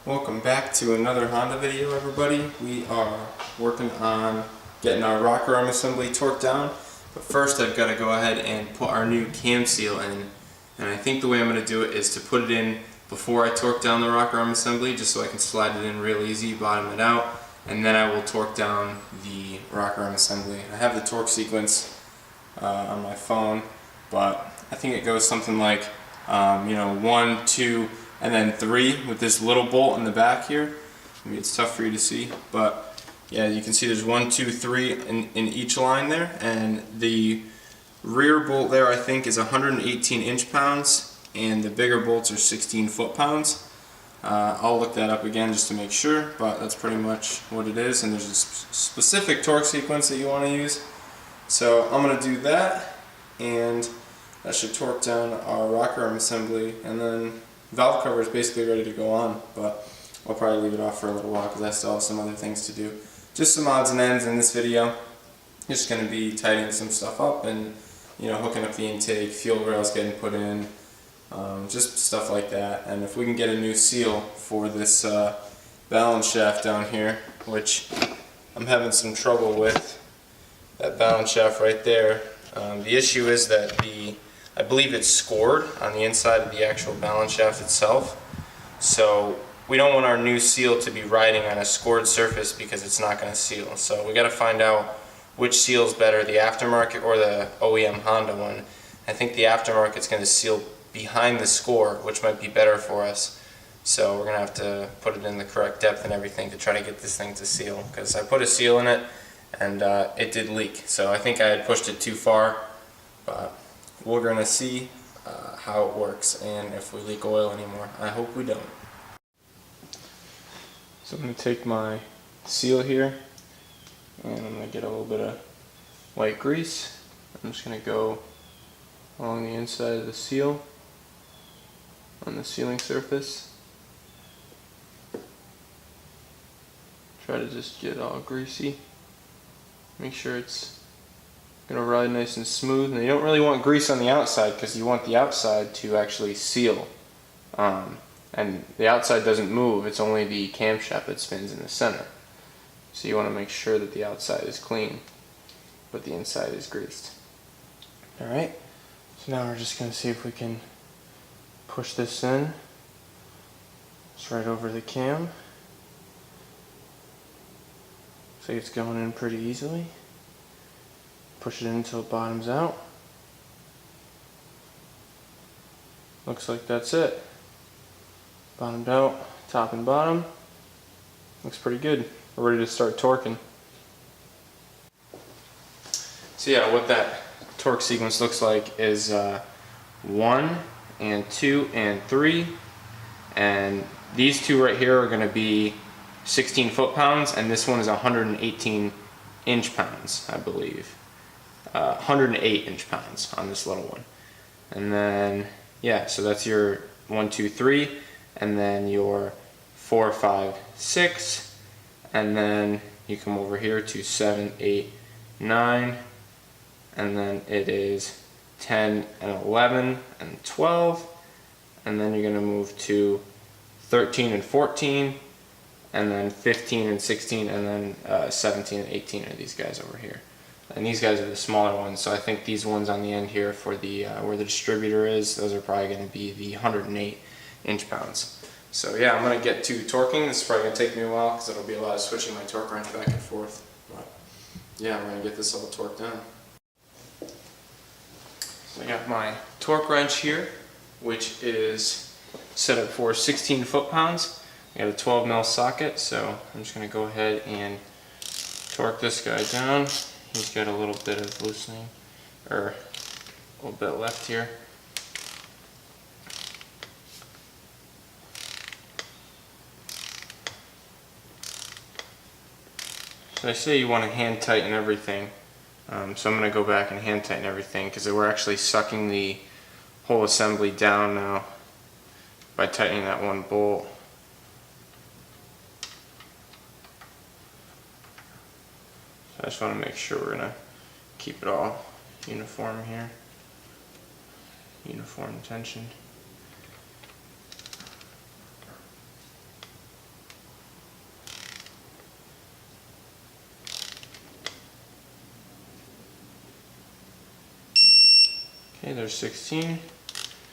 Welcome back to another Honda video, everybody. We are working on getting our rocker arm assembly torqued down, but first I've got to go ahead and put our new cam seal in, and I think the way I'm going to do it is to put it in before I torque down the rocker arm assembly, just so I can slide it in real easy, bottom it out, and then I will torque down the rocker arm assembly. I have the torque sequence on my phone, but I think it goes something like 1, 2, and then 3 with this little bolt in the back here. Maybe it's tough for you to see, but yeah, you can see there's 1, 2, 3 in each line there, and the rear bolt there I think is 118 inch-pounds, and the bigger bolts are 16 foot-pounds. I'll look that up again just to make sure, but that's pretty much what it is, and there's a specific torque sequence that you want to use. So I'm going to do that, and that should torque down our rocker arm assembly, and then valve cover is basically ready to go on, but I'll probably leave it off for a little while because I still have some other things to do. Just some odds and ends in this video. Just going to be tidying some stuff up and hooking up the intake, fuel rails getting put in, just stuff like that. And if we can get a new seal for this balance shaft down here, which I'm having some trouble with, that balance shaft right there. The issue is that I believe it's scored on the inside of the actual balance shaft itself, so we don't want our new seal to be riding on a scored surface because it's not going to seal. So we got to find out which seal is better, the aftermarket or the OEM Honda one. I think the aftermarket's going to seal behind the score, which might be better for us. So we're going to have to put it in the correct depth and everything to try to get this thing to seal, because I put a seal in it and it did leak. So I think I had pushed it too far, but we're going to see how it works and if we leak oil anymore. I hope we don't. So I'm going to take my seal here and I'm going to get a little bit of white grease. I'm just going to go along the inside of the seal on the sealing surface. Try to just get it all greasy. Make sure it's going to ride nice and smooth. And you don't really want grease on the outside because you want the outside to actually seal. And the outside doesn't move, it's only the camshaft that spins in the center. So you want to make sure that the outside is clean, but the inside is greased. Alright, so now we're just going to see if we can push this in. It's right over the cam. Looks like it's going in pretty easily. Push it in until it bottoms out. Looks like that's it. Bottomed out, top and bottom. Looks pretty good. We're ready to start torquing. So yeah, what that torque sequence looks like is 1 and 2 and 3, and these two right here are going to be 16 foot-pounds, and this one is 118 inch-pounds, I believe. 108 inch-pounds on this little one. And then, yeah, so that's your 1, 2, 3, and then your 4, 5, 6, and then you come over here to 7, 8, 9, and then it is 10 and 11 and 12, and then you're going to move to 13 and 14, and then 15 and 16, and then 17 and 18 are these guys over here. And these guys are the smaller ones, so I think these ones on the end here for the where the distributor is, those are probably going to be the 108 inch-pounds. So yeah, I'm going to get to torquing. This is probably going to take me a while because it'll be a lot of switching my torque wrench back and forth. But yeah, I'm going to get this all torqued down. So I got my torque wrench here, which is set up for 16 foot-pounds. I got a 12 mil socket, so I'm just going to go ahead and torque this guy down. He's got a little bit of loosening, or a little bit left here. So I say you want to hand tighten everything, so I'm going to go back and hand tighten everything because we're actually sucking the whole assembly down now by tightening that one bolt. I just want to make sure we're going to keep it all uniform here, uniform tension. there's 16.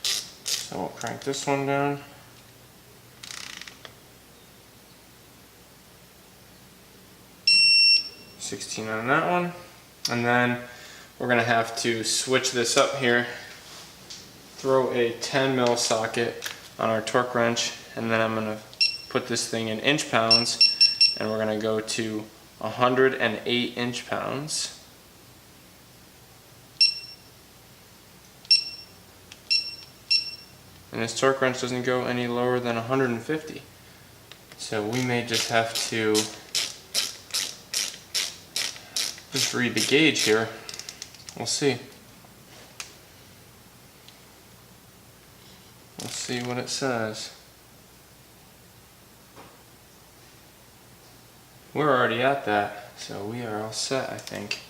So we'll crank this one down. $16 on that one. And then we're gonna have to switch this up here. Throw a 10 mil socket on our torque wrench, and then I'm gonna put this thing in inch pounds, and we're gonna go to 108 inch pounds. And this torque wrench doesn't go any lower than 150. So we may just have to just read the gauge here. We'll see. We'll see what it says. We're already at that, so we are all set, I think.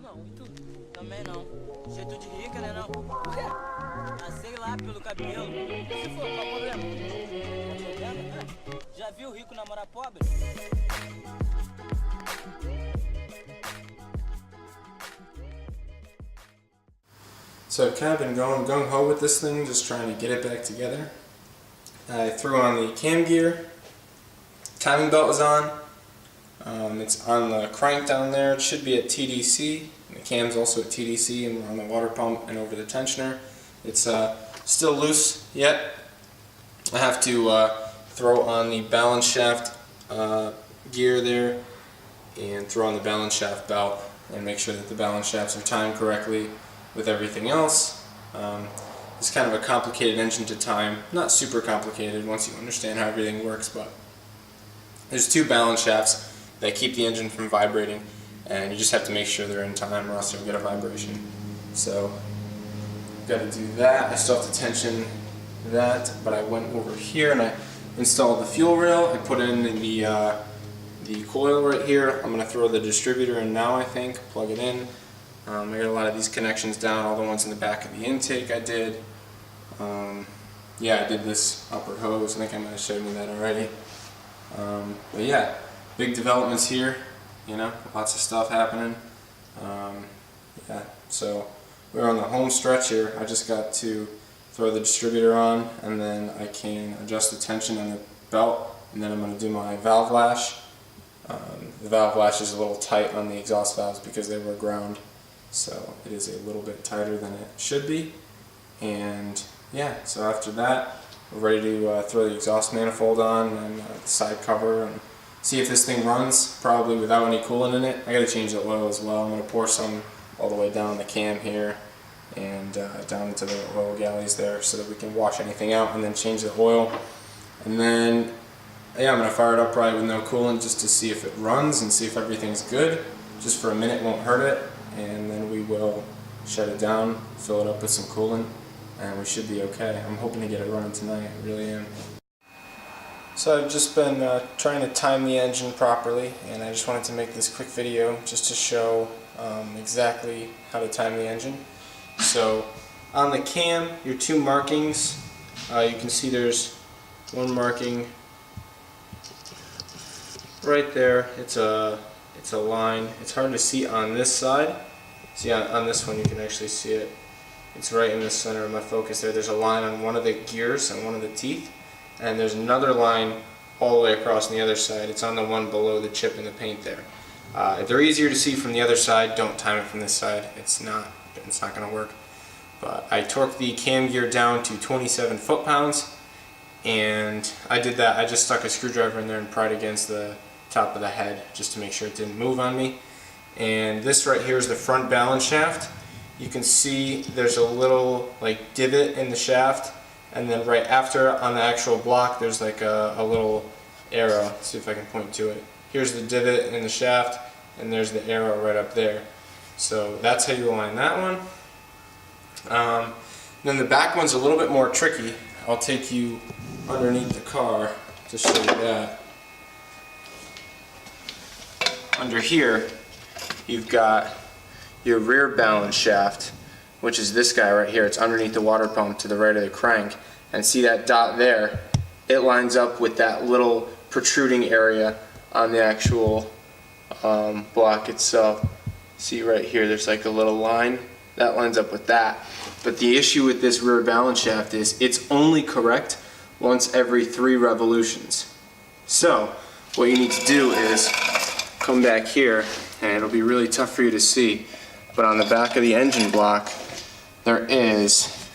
Não, e tu? Também não. Jeito de rica, né não? Por quê? Ah, sei lá, pelo cabelo. Se for, qual o problema? Problema? Já viu rico namorar pobre? So I've kind of been going gung-ho with this thing, just trying to get it back together. I threw on the cam gear, timing belt is on, it's on the crank down there, it should be at TDC, and the cam's also at TDC, and we're on the water pump and over the tensioner. It's still loose yet. I have to throw on the balance shaft gear there, and throw on the balance shaft belt, and make sure that the balance shafts are timed correctly with everything else. It's kind of a complicated engine to time, not super complicated once you understand how everything works, but there's two balance shafts that keep the engine from vibrating, and you just have to make sure they're in time or else you'll get a vibration. So I've got to do that. I still have to tension that, but I went over here and I installed the fuel rail. I put in the coil right here. I'm going to throw the distributor in now, I think, plug it in. I got a lot of these connections down, all the ones in the back of the intake I did. Yeah, I did this upper hose, I think I might have showed you that already. But yeah, big developments here, you know, lots of stuff happening. Yeah, so we're on the home stretch here. I just got to throw the distributor on, and then I can adjust the tension on the belt, and then I'm going to do my valve lash. The valve lash is a little tight on the exhaust valves because they were ground. So it is a little bit tighter than it should be, and yeah, so after that we're ready to throw the exhaust manifold on and the side cover and see if this thing runs, probably without any coolant in it. I gotta change the oil as well. I'm gonna pour some all the way down the cam here and down into the oil galleys there so that we can wash anything out and then change the oil. And then yeah, I'm gonna fire it up probably with no coolant just to see if it runs and see if everything's good. Just for a minute, won't hurt it. And then we will shut it down, fill it up with some coolant, and we should be okay. I'm hoping to get it running tonight, I really am. So I've just been trying to time the engine properly, and I just wanted to make this quick video just to show exactly how to time the engine. So on the cam, your two markings You can see there's one marking right there. It's a line. It's hard to see on this side. See, on this one you can actually see it. It's right in the center of my focus there. There's a line on one of the gears and one of the teeth, and there's another line all the way across on the other side. It's on the one below the chip in the paint there. If they're easier to see from the other side, don't time it from this side. It's not going to work. But I torqued the cam gear down to 27 foot-pounds, and I did that. I just stuck a screwdriver in there and pried against the top of the head just to make sure it didn't move on me. And this right here is the front balance shaft. You can see there's a little like divot in the shaft, and then right after on the actual block there's like a little arrow. Let's see if I can point to it. Here's the divot in the shaft, and there's the arrow right up there. So that's how you align that one. Then the back one's a little bit more tricky. I'll take you underneath the car to show you that. Under here you've got your rear balance shaft, which is this guy right here. It's underneath the water pump to the right of the crank. And see that dot there? It lines up with that little protruding area on the actual block itself. See right here, there's like a little line. That lines up with that. But the issue with this rear balance shaft is it's only correct once every 3 revolutions. So what you need to do is come back here, and it'll be really tough for you to see, but on the back of the engine block there is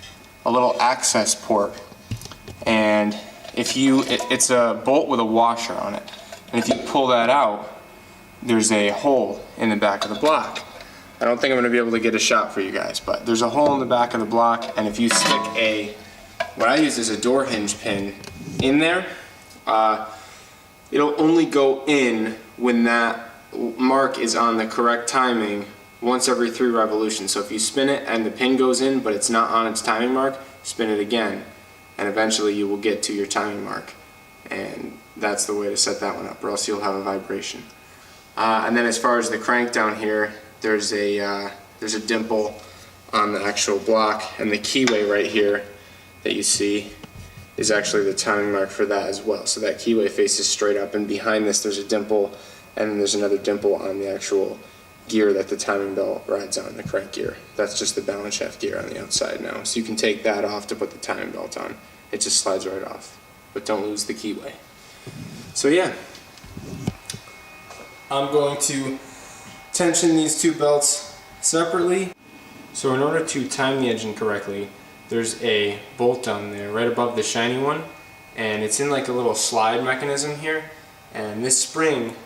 a little access port, and it's a bolt with a washer on it, and if you pull that out there's a hole in the back of the block. I don't think I'm going to be able to get a shot for you guys, but there's a hole in the back of the block, and if you stick what I use is a door hinge pin in there, it'll only go in when that mark is on the correct timing once every 3 revolutions. So if you spin it and the pin goes in but it's not on its timing mark, spin it again, and eventually you will get to your timing mark. And that's the way to set that one up, or else you'll have a vibration. And then as far as the crank down here, there's a dimple on the actual block, and the keyway right here that you see is actually the timing mark for that as well. So that keyway faces straight up, and behind this there's a dimple, and then there's another dimple on the actual gear that the timing belt rides on, the crank gear. That's just the balance shaft gear on the outside now. So you can take that off to put the timing belt on. It just slides right off. But don't lose the keyway. So yeah, I'm going to tension these 2 belts separately. So in order to time the engine correctly, there's a bolt down there right above the shiny one, and it's in like a little slide mechanism here, and this spring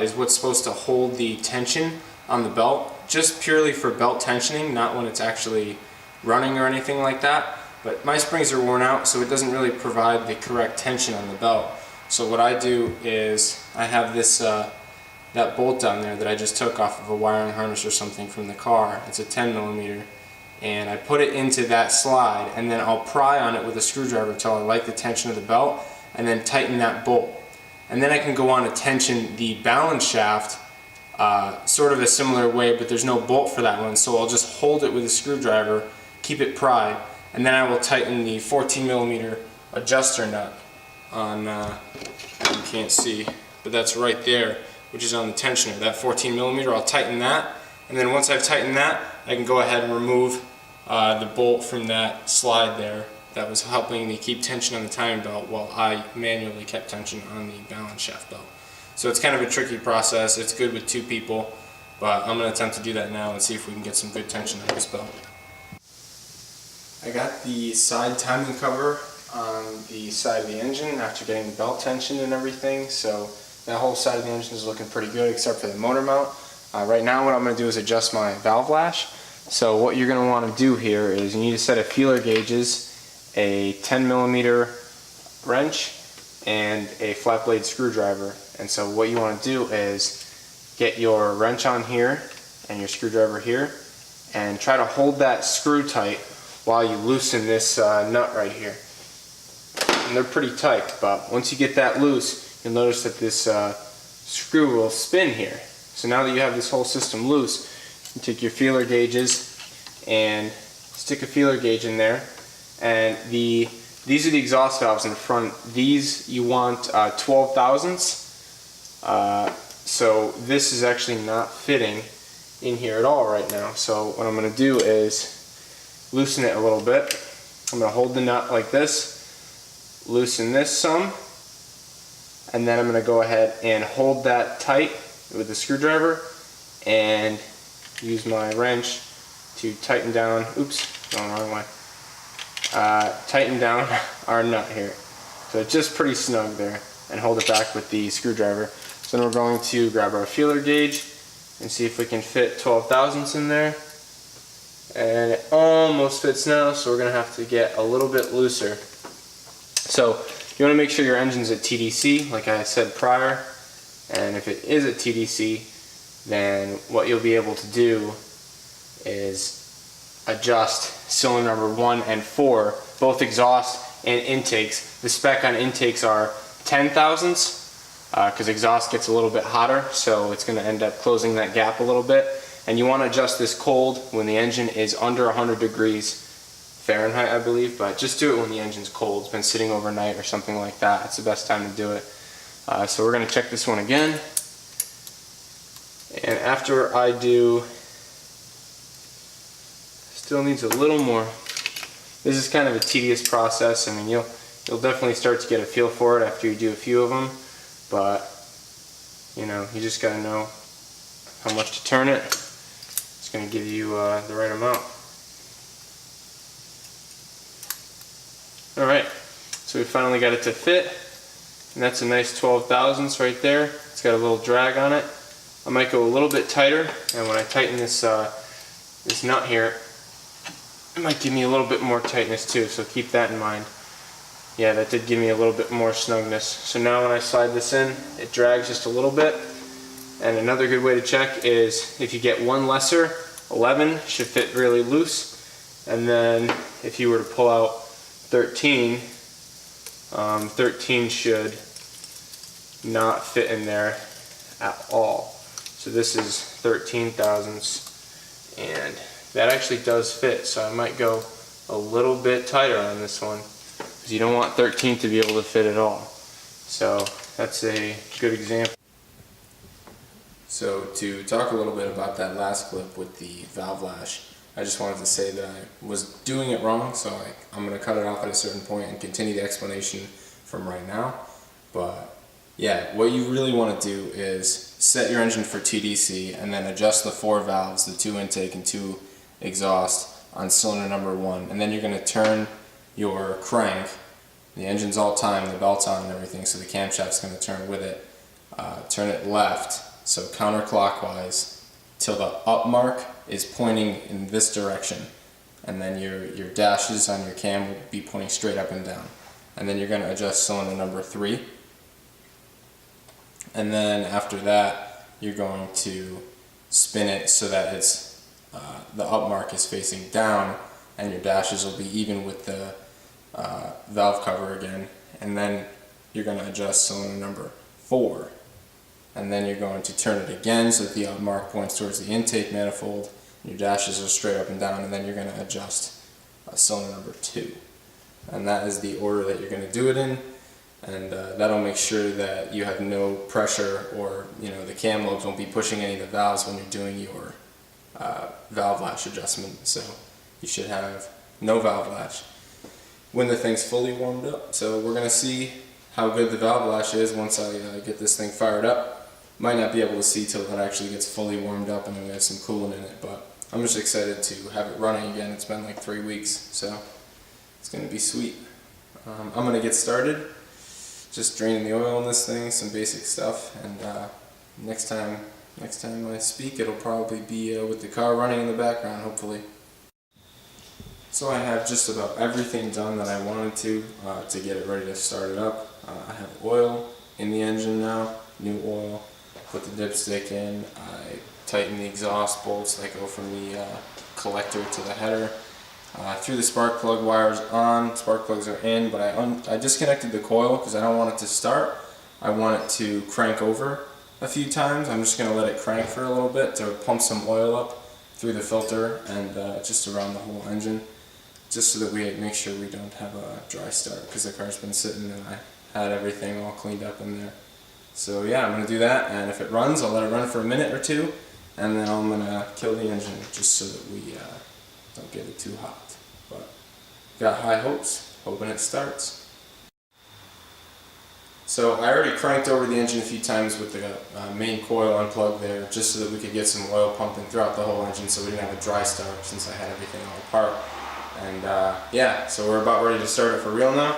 is what's supposed to hold the tension on the belt, just purely for belt tensioning, not when it's actually running or anything like that. But my springs are worn out, so it doesn't really provide the correct tension on the belt. So what I do is I have this that bolt down there that I just took off of a wiring harness or something from the car. It's a 10mm, and I put it into that slide, and then I'll pry on it with a screwdriver until I like the tension of the belt, and then tighten that bolt. And then I can go on to tension the balance shaft sort of a similar way, but there's no bolt for that one, so I'll just hold it with a screwdriver, keep it pried, and then I will tighten the 14mm adjuster nut on, you can't see, but that's right there, which is on the tensioner. That 14mm, I'll tighten that, and then once I've tightened that, I can go ahead and remove the bolt from that slide there that was helping me keep tension on the timing belt while I manually kept tension on the balance shaft belt. So it's kind of a tricky process. It's good with 2 people, but I'm going to attempt to do that now and see if we can get some good tension on this belt. I got the side timing cover on the side of the engine after getting the belt tension and everything, so that whole side of the engine is looking pretty good except for the motor mount. Right now what I'm going to do is adjust my valve lash. So what you're going to want to do here is you need a set of feeler gauges, a 10mm wrench, and a flat blade screwdriver. And so what you want to do is get your wrench on here and your screwdriver here, and try to hold that screw tight while you loosen this nut right here. And they're pretty tight, but once you get that loose, you'll notice that this screw will spin here. So now that you have this whole system loose, you take your feeler gauges and stick a feeler gauge in there, and the these are the exhaust valves in front. These you want 12 thousandths. So this is actually not fitting in here at all right now. So what I'm going to do is loosen it a little bit. I'm going to hold the nut like this, loosen this some, and then I'm going to go ahead and hold that tight with the screwdriver and use my wrench to tighten down, oops, going the wrong way, tighten down our nut here. So it's just pretty snug there, and hold it back with the screwdriver. So then we're going to grab our feeler gauge and see if we can fit 12 thousandths in there. And it almost fits now, so we're going to have to get a little bit looser. So you want to make sure your engine's at TDC, like I said prior. And if it is at TDC, then what you'll be able to do is adjust cylinder number 1 and 4, both exhaust and intakes. The spec on intakes are 10 thousandths. Because exhaust gets a little bit hotter, so it's going to end up closing that gap a little bit. And you want to adjust this cold when the engine is under 100 degrees Fahrenheit, I believe, but just do it when the engine's cold. It's been sitting overnight or something like that. It's the best time to do it. So we're going to check this one again. And after I do, still needs a little more. This is kind of a tedious process. I mean, you'll definitely start to get a feel for it after you do a few of them. But, you know, you just got to know how much to turn it. It's going to give you the right amount. Alright, so we finally got it to fit. And that's a nice 12 thousandths right there. It's got a little drag on it. I might go a little bit tighter, and when I tighten this, this nut here, it might give me a little bit more tightness too, so keep that in mind. Yeah, that did give me a little bit more snugness. So now when I slide this in, it drags just a little bit. And another good way to check is if you get one lesser, 11 should fit really loose. And then if you were to pull out 13, 13 should not fit in there at all. So this is 13 thousandths, and that actually does fit. So I might go a little bit tighter on this one, because you don't want 13 to be able to fit at all. So that's a good example. So to talk a little bit about that last clip with the valve lash, I just wanted to say that I was doing it wrong, so I'm going to cut it off at a certain point and continue the explanation from right now. But yeah, what you really want to do is set your engine for TDC and then adjust the 4 valves, the 2 intake and 2 exhaust on cylinder number 1, and then you're going to turn your crank. The engine's all timed, the belt's on and everything, so the camshaft's going to turn with it. Turn it left, so counterclockwise, till the up mark is pointing in this direction, and then your dashes on your cam will be pointing straight up and down. And then you're going to adjust cylinder number 3, and then after that you're going to spin it so that it's the up mark is facing down, and your dashes will be even with the valve cover again. And then you're going to adjust cylinder number 4, and then you're going to turn it again so that the up mark points towards the intake manifold, your dashes are straight up and down, and then you're going to adjust cylinder number 2. And that is the order that you're going to do it in, and that'll make sure that you have no pressure, or the cam lobes won't be pushing any of the valves when you're doing your valve lash adjustment. So you should have no valve lash when the thing's fully warmed up. So we're going to see how good the valve lash is once I get this thing fired up. Might not be able to see till it actually gets fully warmed up and we have some coolant in it, but I'm just excited to have it running again. It's been like 3 weeks, so it's going to be sweet. I'm going to get started, just draining the oil in this thing, some basic stuff, and next time I speak, it'll probably be with the car running in the background, hopefully. So I have just about everything done that I wanted to get it ready to start it up. I have oil in the engine now, new oil. Put the dipstick in. I tighten the exhaust bolts that go from the collector to the header. Threw the spark plug wires on. Spark plugs are in, but I disconnected the coil because I don't want it to start. I want it to crank over a few times. I'm just going to let it crank for a little bit to pump some oil up through the filter and just around the whole engine. just so that we make sure we don't have a dry start, because the car's been sitting and I had everything all cleaned up in there. So yeah, I'm going to do that, and if it runs, I'll let it run for a minute or two, and then I'm going to kill the engine just so that we don't get it too hot. But got high hopes, hoping it starts. So I already cranked over the engine a few times with the main coil unplugged there, just so that we could get some oil pumping throughout the whole engine so we didn't have a dry start since I had everything all apart. And yeah, so we're about ready to start it for real now.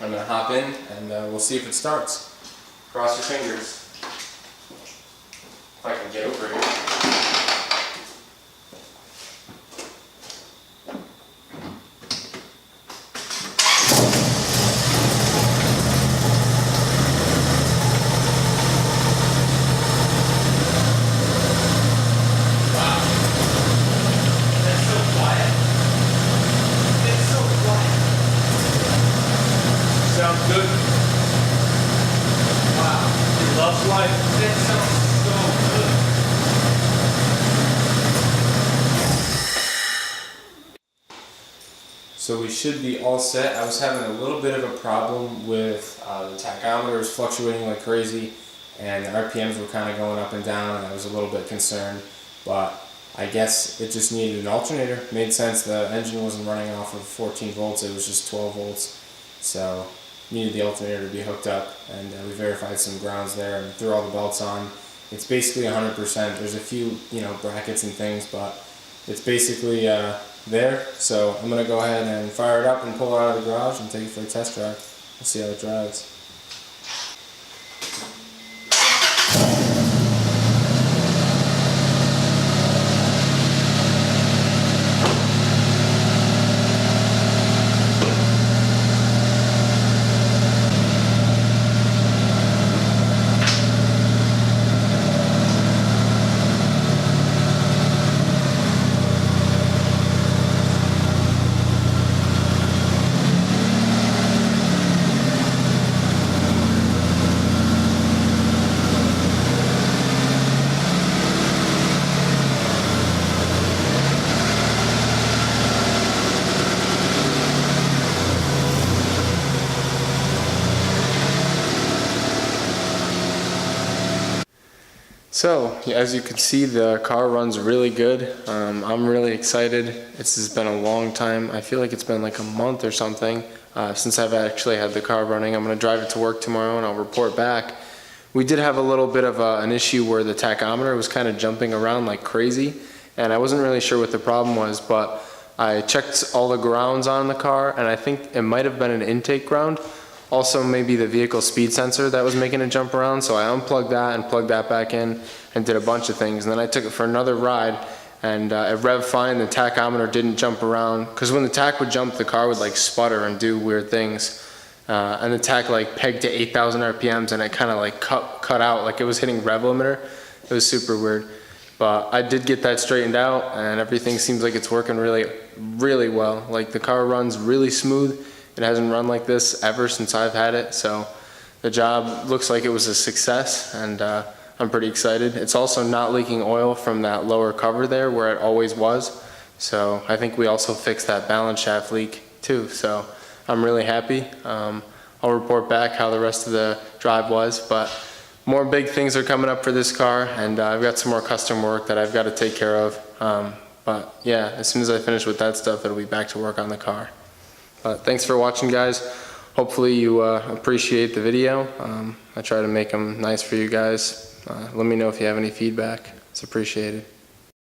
I'm going to hop in and we'll see if it starts. Cross your fingers. If I can get over here. Sounds good. Wow, he loves life. That sounds so good. So we should be all set. I was having a little bit of a problem with the tachometer was fluctuating like crazy, and the RPMs were kind of going up and down, and I was a little bit concerned. But I guess it just needed an alternator. Made sense. The engine wasn't running off of 14 volts. It was just 12 volts. So needed the alternator to be hooked up, and we verified some grounds there and threw all the belts on. It's basically 100%. There's a few, brackets and things, but it's basically there. So I'm gonna go ahead and fire it up and pull it out of the garage and take it for a test drive. We'll see how it drives. So, as you can see, the car runs really good. I'm really excited. This has been a long time. I feel like it's been like a month or something since I've actually had the car running. I'm going to drive it to work tomorrow and I'll report back. We did have a little bit of an issue where the tachometer was kind of jumping around like crazy, and I wasn't really sure what the problem was, but I checked all the grounds on the car, and I think it might have been an intake ground. Also maybe the vehicle speed sensor that was making it jump around, so I unplugged that and plugged that back in and did a bunch of things. And then I took it for another ride, and it revved fine. The tachometer didn't jump around, because when the tach would jump, the car would like sputter and do weird things. And the tach like pegged to 8,000 RPMs, and it kind of like cut out like it was hitting rev limiter. It was super weird. But I did get that straightened out, and everything seems like it's working really, really well. Like the car runs really smooth. It hasn't run like this ever since I've had it, so the job looks like it was a success, and I'm pretty excited. It's also not leaking oil from that lower cover there where it always was, so I think we also fixed that balance shaft leak too, so I'm really happy. I'll report back how the rest of the drive was, but more big things are coming up for this car, and I've got some more custom work that I've got to take care of. But yeah, as soon as I finish with that stuff, it'll be back to work on the car. Thanks for watching, guys. Hopefully you appreciate the video. I try to make them nice for you guys. Let me know if you have any feedback. It's appreciated.